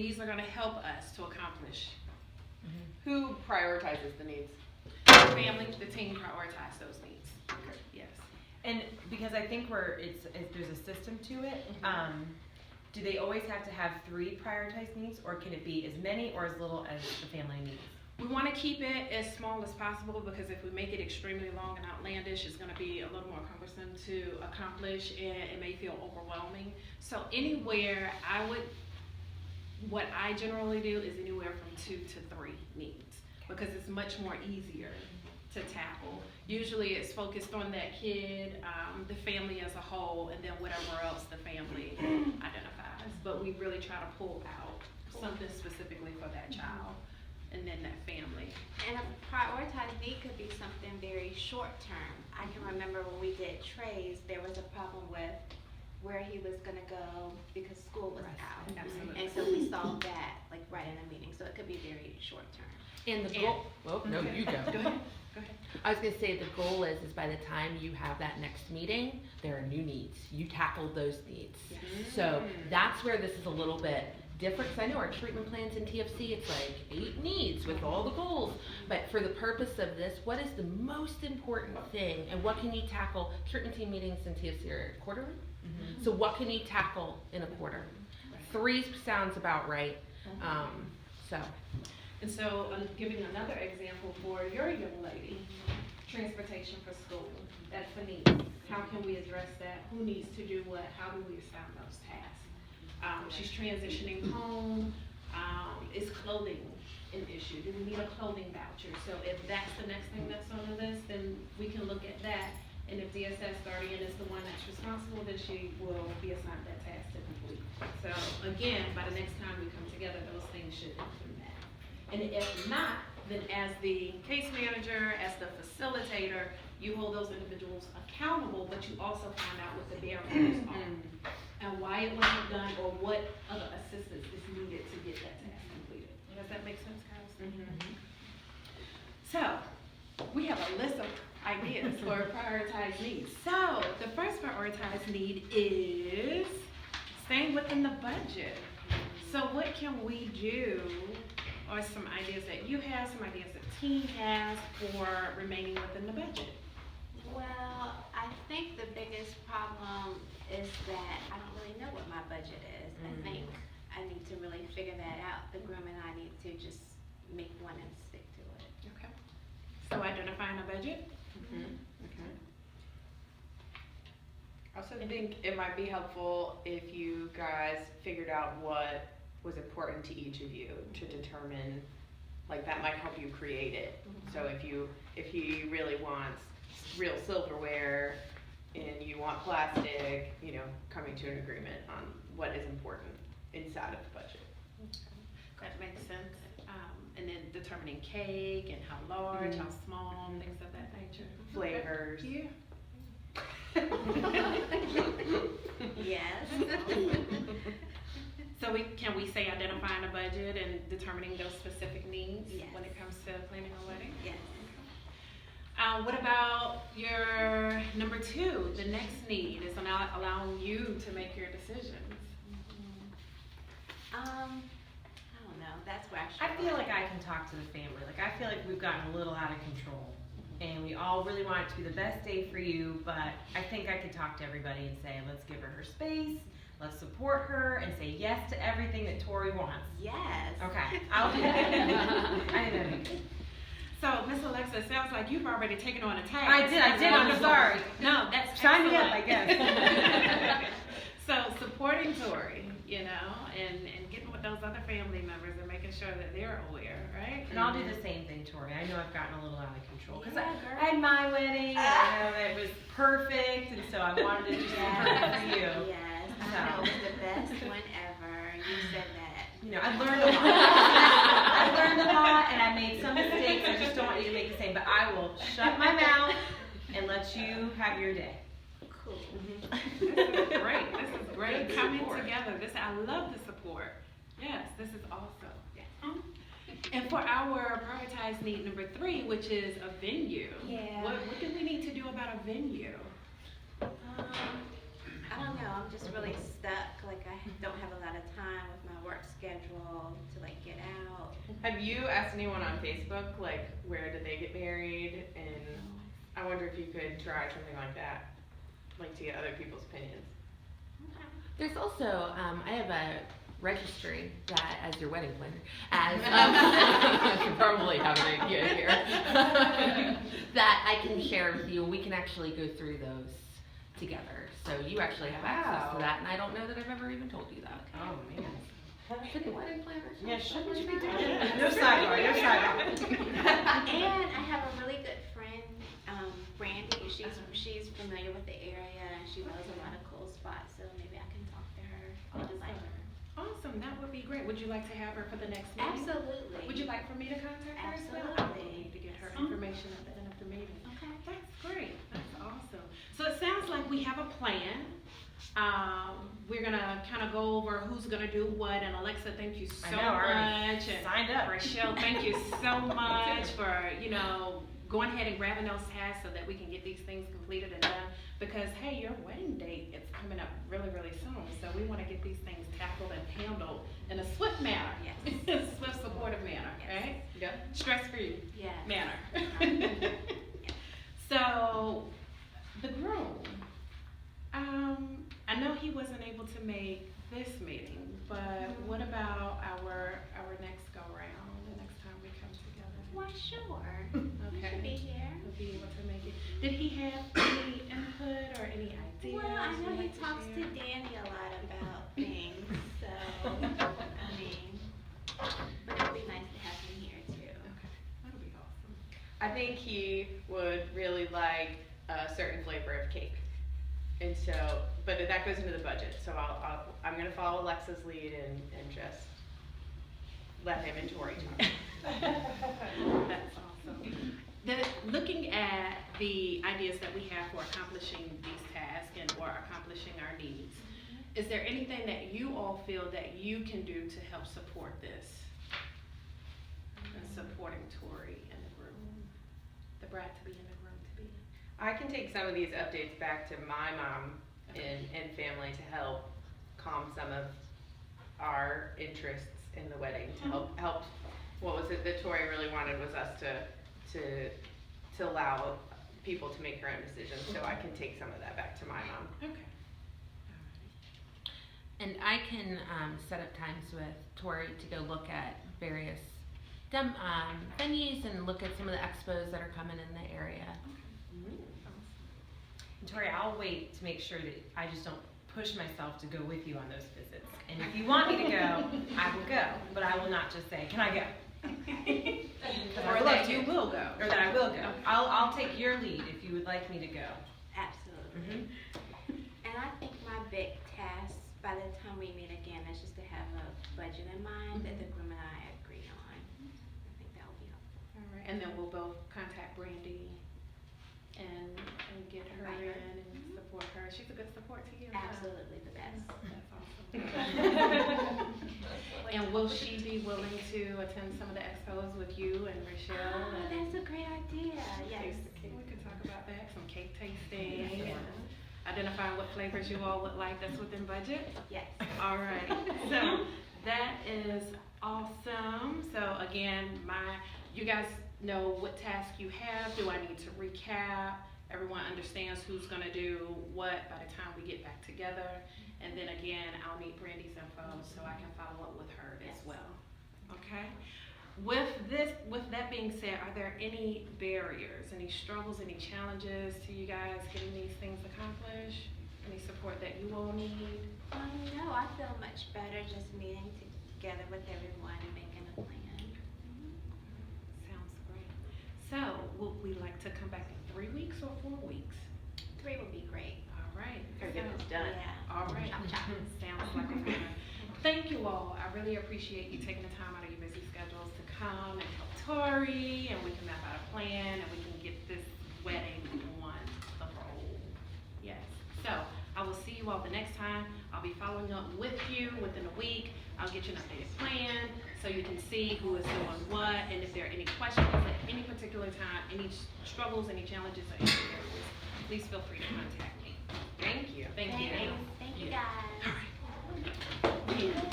these are going to help us to accomplish. Who prioritizes the needs? The family, the team prioritize those needs. Okay. Yes. And because I think there's a system to it, do they always have to have 3 prioritized needs, or can it be as many or as little as the family needs? We want to keep it as small as possible, because if we make it extremely long and outlandish, it's going to be a little more cumbersome to accomplish, and it may feel overwhelming. So anywhere what I generally do is anywhere from 2 to 3 needs, because it's much more easier to tackle. Usually it's focused on that kid, the family as a whole, and then whatever else the family identifies. But we really try to pull out something specifically for that child and then that family. And a prioritized need could be something very short term. I can remember when we did Trey's, there was a problem with where he was going to go because school was out. Absolutely. And so we solved that like right in a meeting. So it could be very short term. And the goal, well, no, you go. Go ahead. Go ahead. I was gonna say the goal is by the time you have that next meeting, there are new needs. You tackled those needs. Yes. So that's where this is a little bit different, because I know our treatment plans in TFC, it's like 8 needs with all the goals. But for the purpose of this, what is the most important thing, and what can you tackle? Treatment team meetings in TFC are quarterly. So what can you tackle in a quarter? 3 sounds about right. So. And so, giving another example for your young lady, transportation for school, that's a need. How can we address that? Who needs to do what? How do we assign those tasks? She's transitioning home. Is clothing an issue? Do we need a clothing voucher? So if that's the next thing that's on the list, then we can look at that. And if DSS guardian is the one that's responsible, then she will be assigned that task to complete. So again, by the next time we come together, those things should include that. And if not, then as the case manager, as the facilitator, you hold those individuals accountable, but you also find out what the barriers are and why it wasn't done, or what other assistance is needed to get that task completed. Does that make sense, guys? So, we have a list of ideas for prioritized needs. So, the first prioritized need is staying within the budget. So what can we do, or some ideas that you have, some ideas that the team has for remaining within the budget? Well, I think the biggest problem is that I don't really know what my budget is. I think I need to really figure that out. The groom and I need to just make one and stick to it. Okay. So identifying a budget. Okay. I also think it might be helpful if you guys figured out what was important to each of you to determine, like that might help you create it. So if he really wants real silverware and you want plastic, coming to an agreement on what is important inside of the budget. That makes sense. And then determining cake and how large, how small, things of that nature. Flavors. Yeah. Yes. So can we say identifying a budget and determining those specific needs Yes. when it comes to planning a wedding? Yes. What about your number 2? The next need is allowing you to make your decisions. I don't know. That's where I I struggle. feel like I can talk to the family. Like, I feel like we've gotten a little out of control. And we all really want it to be the best day for you, but I think I could talk to everybody and say, let's give her space, let's support her, and say yes to everything that Tori wants. Yes. Okay, I'll do that. I think that'd be good. So, Miss Alexa, it sounds like you've already taken on a task. I did, I'm Wonderful. sorry. No, that's Sign me up, I excellent. guess. So, supporting Tori, and getting with those other family members and making sure that they're aware, right? And I'll do the same thing, Tori. I know I've gotten a little out of control. Because Yeah, girl. I had my wedding, and I know that it was perfect, and so I wanted to do something perfect for you. Yes. I know, it was the best one ever. You said that. I learned a lot. I learned a lot, and I made some mistakes. I just don't want you to make the same. But I will shut my mouth and let you have your day. Cool. This is great. This is great. Coming together. I love the support. Yes, this is awesome. And for our prioritized need number 3, which is a venue. Yeah. What do we need to do about a venue? I don't know. I'm just really stuck. Like I don't have a lot of time with my work schedule to like get out. Have you asked anyone on Facebook, like, where did they get married? And I wonder if you could try something like that, like to get other people's opinions. Okay. There's also, I have a registry that, as your wedding planner, as, you probably have an idea here, that I can share with you. We can actually go through those together. So you actually have access to Wow. that, and I don't know that I've ever even told you that. Oh, man. Shouldn't wedding planners? Yeah, shouldn't you be doing that? that? No sidebar, no sidebar. And I have a really good friend, Brandy. She's familiar with the area and she knows a lot of cool spots. So maybe I can talk to her and invite her. Awesome, that would be great. Would you like to have her for the next meeting? Absolutely. Would you like for me to contact her as well? I will Absolutely. need to get her information at the end of the meeting. Okay. That's great. That's awesome. So it sounds like we have a plan. We're gonna kind of go over who's gonna do what. And Alexa, thank you so I know, I already much. And signed up. Rochelle, thank you so much for, going ahead and grabbing those tasks so that we can get these things completed and done. Because, hey, your wedding date is coming up really, really soon. So we want to get these things tackled and handled in a swift manner. Yes. Swift, supportive manner, Yes. right? Yeah. Stress-free Yes. manner. Yes. So, the groom, I know he wasn't able to make this meeting, but what about our next go-round, the next time we come together? Why, sure. You should be Okay. here. He'll be able to make it. Did he have any input or any ideas? Well, I know you'd he like to talks to share? Danny a lot about things, so, I mean, but it'd be nice to have him here too. Okay, that'll be awesome. I think he would really like a certain flavor of cake. And so, but that goes into the budget, so I'm gonna follow Alexa's lead and just let him and Tori talk. That's awesome. Looking at the ideas that we have for accomplishing these tasks or accomplishing our needs, is there anything that you all feel that you can do to help support this? And supporting Tori and the room, the bride to be in the room to be. I can take some of these updates back to my mom and family to help calm some of our interests in the wedding, to help, what was it that Tori really wanted was us to allow people to make their own decisions, so I can take some of that back to my mom. Okay. And I can set up times with Tori to go look at various venues and look at some of the expos that are coming in the area. And Tori, I'll wait to make sure that I just don't push myself to go with you on those visits. And if you want me to go, I will go, but I will not just say, can I go? Or that you will go. Or that I will go. I'll take your lead if you would like me to go. Absolutely. And I think my big task by the time we meet again is just to have a budget in mind that the groom and I agree on. I think that will be helpful. All right, and then we'll both contact Brandy and get her Invite her. in and support her. She's a good support to you. huh? Absolutely the best. That's awesome. And will she be willing to attend some of the expos with you and Rochelle? Oh, and that's a great idea. Yes. taste the cake? We could talk about that, some cake tasting and identifying what flavors you all would like that's within budget. Yes. All right, so that is awesome. So again, you guys know what task you have. Do I need to recap? Everyone understands who's gonna do what by the time we get back together. And then again, I'll need Brandy's info so I can follow up with her as well. Okay? With that being said, are there any barriers, any struggles, any challenges to you guys getting these things accomplished? Any support that you all need? No, I feel much better just meeting together with everyone and making a plan. Sounds great. So, would we like to come back in 3 weeks or 4 weeks? 3 would be great. All right. Gotta get So- this done. Yeah. All right. Chop, chop. Sounds like a plan. Thank you all. I really appreciate you taking the time out of your busy schedules to come and help Tori, and we can map out a plan, and we can get this wedding on the roll. Yes. So, I will see you all the next time. I'll be following up with you within a week. I'll get you an updated plan so you can see who is doing what, and if there are any questions at any particular time, any struggles, any challenges, or any areas, please feel free to contact me. Thank you. Thank you. Thank you guys. All right.